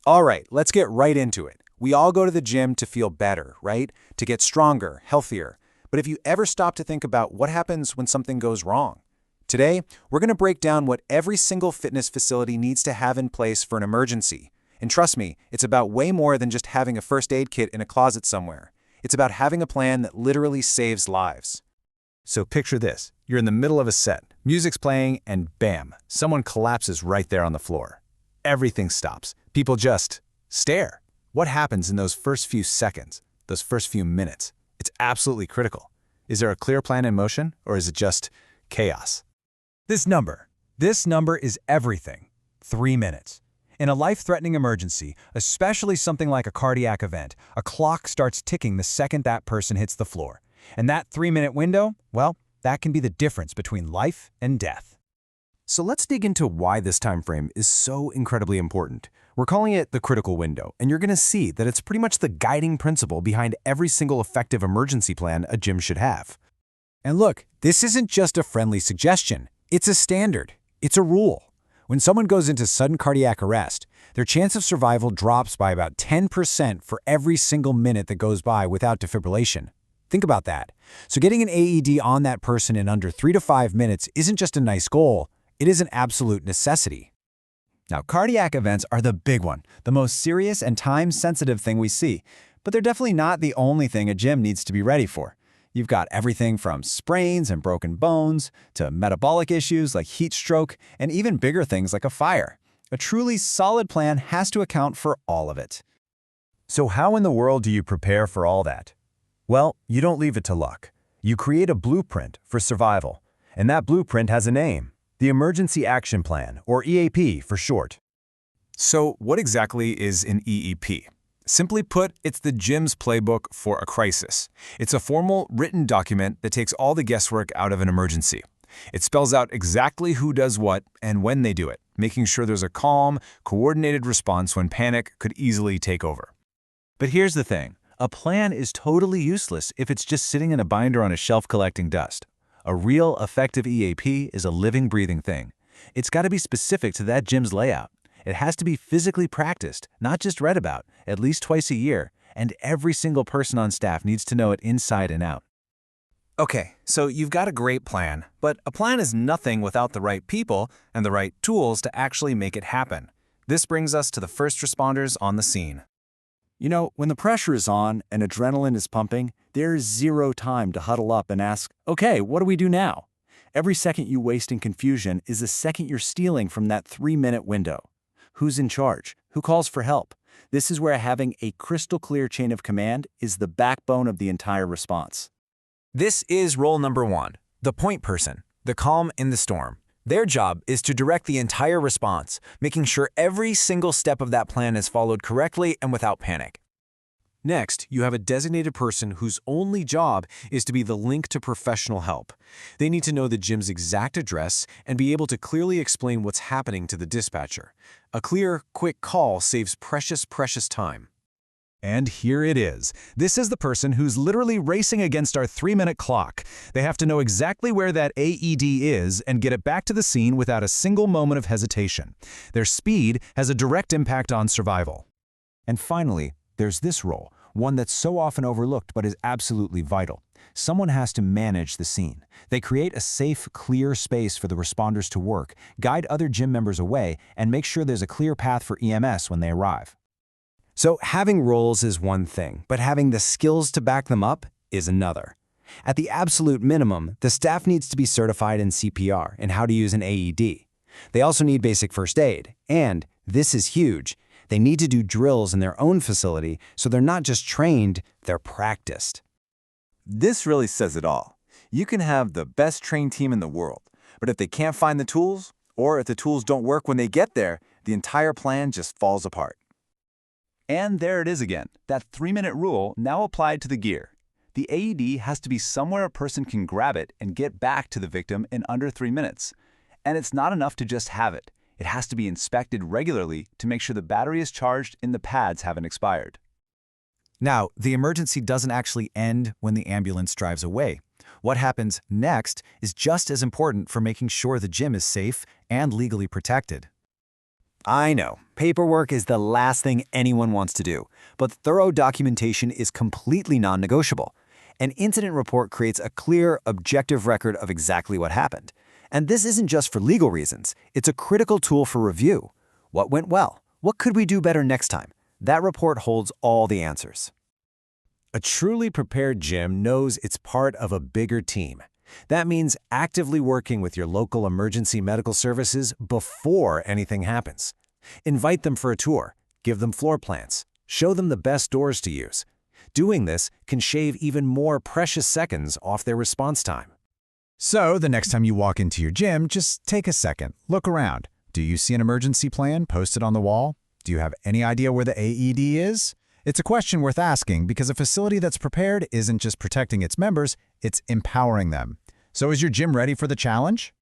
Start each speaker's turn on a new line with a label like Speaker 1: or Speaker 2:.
Speaker 1: All right, let's get right into it. We all go to the gym to feel better, right? To get stronger, healthier. But have you ever stopped to think about what happens when something goes wrong? Today, we're going to break down what every single fitness facility needs to have in place for an emergency. And trust me, it's about way more than just having a first aid kit in a closet somewhere. It's about having a plan that literally saves lives.
Speaker 2: So picture this. You're in the middle of a set, music's playing, and bam, someone collapses right there on the floor. Everything stops. People just stare. What happens in those first few seconds, those first few minutes? It's absolutely critical. Is there a clear plan in motion, or is it just chaos?
Speaker 3: This number is everything. 3 minutes. In a life-threatening emergency, especially something like a cardiac event, a clock starts ticking the second that person hits the floor. And that 3-minute window, well, that can be the difference between life and death.
Speaker 2: So let's dig into why this time frame is so incredibly important. We're calling it the critical window, and you're going to see that it's pretty much the guiding principle behind every single effective emergency plan a gym should have.
Speaker 3: And look, this isn't just a friendly suggestion. It's a standard. It's a rule. When someone goes into sudden cardiac arrest, their chance of survival drops by about 10% for every single minute that goes by without defibrillation. Think about that. So getting an AED on that person in under 3 to 5 minutes isn't just a nice goal, it is an absolute necessity. Now, cardiac events are the big one, the most serious and time-sensitive thing we see, but they're definitely not the only thing a gym needs to be ready for. You've got everything from sprains and broken bones to metabolic issues like heat stroke and even bigger things like a fire. A truly solid plan has to account for all of it.
Speaker 2: So how in the world do you prepare for all that? Well, you don't leave it to luck. You create a blueprint for survival, and that blueprint has a name. The Emergency Action Plan, or EAP for short.
Speaker 1: So what exactly is an EEP? Simply put, it's the gym's playbook for a crisis. It's a formal, written document that takes all the guesswork out of an emergency. It spells out exactly who does what and when they do it, making sure there's a calm, coordinated response when panic could easily take over.
Speaker 3: But here's the thing. A plan is totally useless if it's just sitting in a binder on a shelf collecting dust. A real, effective EAP is a living, breathing thing. It's got to be specific to that gym's layout. It has to be physically practiced, not just read about, at least twice a year, and every single person on staff needs to know it inside and out.
Speaker 1: Okay, so you've got a great plan, but a plan is nothing without the right people and the right tools to actually make it happen. This brings us to the first responders on the scene.
Speaker 4: You know, when the pressure is on and adrenaline is pumping, there's zero time to huddle up and ask, okay, what do we do now? Every second you waste in confusion is a second you're stealing from that 3-minute window. Who's in charge? Who calls for help? This is where having a crystal clear chain of command is the backbone of the entire response.
Speaker 1: This is role number 1, the point person, the calm in the storm. Their job is to direct the entire response, making sure every single step of that plan is followed correctly and without panic. Next, you have a designated person whose only job is to be the link to professional help. They need to know the gym's exact address and be able to clearly explain what's happening to the dispatcher. A clear, quick call saves precious, precious time.
Speaker 3: And here it is. This is the person who's literally racing against our 3-minute clock. They have to know exactly where that AED is and get it back to the scene without a single moment of hesitation. Their speed has a direct impact on survival. And finally, there's this role, one that's so often overlooked but is absolutely vital. Someone has to manage the scene. They create a safe, clear space for the responders to work, guide other gym members away, and make sure there's a clear path for EMS when they arrive. So having roles is one thing, but having the skills to back them up is another. At the absolute minimum, the staff needs to be certified in CPR and how to use an AED. They also need basic first aid, and, this is huge, they need to do drills in their own facility so they're not just trained, they're practiced.
Speaker 5: This really says it all. You can have the best trained team in the world, but if they can't find the tools, or if the tools don't work when they get there, the entire plan just falls apart.
Speaker 4: And there it is again, that 3-minute rule now applied to the gear. The AED has to be somewhere a person can grab it and get back to the victim in under 3 minutes. And it's not enough to just have it. It has to be inspected regularly to make sure the battery is charged and the pads haven't expired.
Speaker 3: Now, the emergency doesn't actually end when the ambulance drives away. What happens next is just as important for making sure the gym is safe and legally protected.
Speaker 1: I know, paperwork is the last thing anyone wants to do, but thorough documentation is completely non-negotiable. An incident report creates a clear, objective record of exactly what happened. And this isn't just for legal reasons, it's a critical tool for review. What went well? What could we do better next time? That report holds all the answers.
Speaker 3: A truly prepared gym knows it's part of a bigger team. That means actively working with your local emergency medical services before anything happens. Invite them for a tour, give them floor plans, show them the best doors to use. Doing this can shave even more precious seconds off their response time.
Speaker 2: So, the next time you walk into your gym, just take a second, look around. Do you see an emergency plan posted on the wall? Do you have any idea where the AED is? It's a question worth asking because a facility that's prepared isn't just protecting its members, it's empowering them. So is your gym ready for the challenge?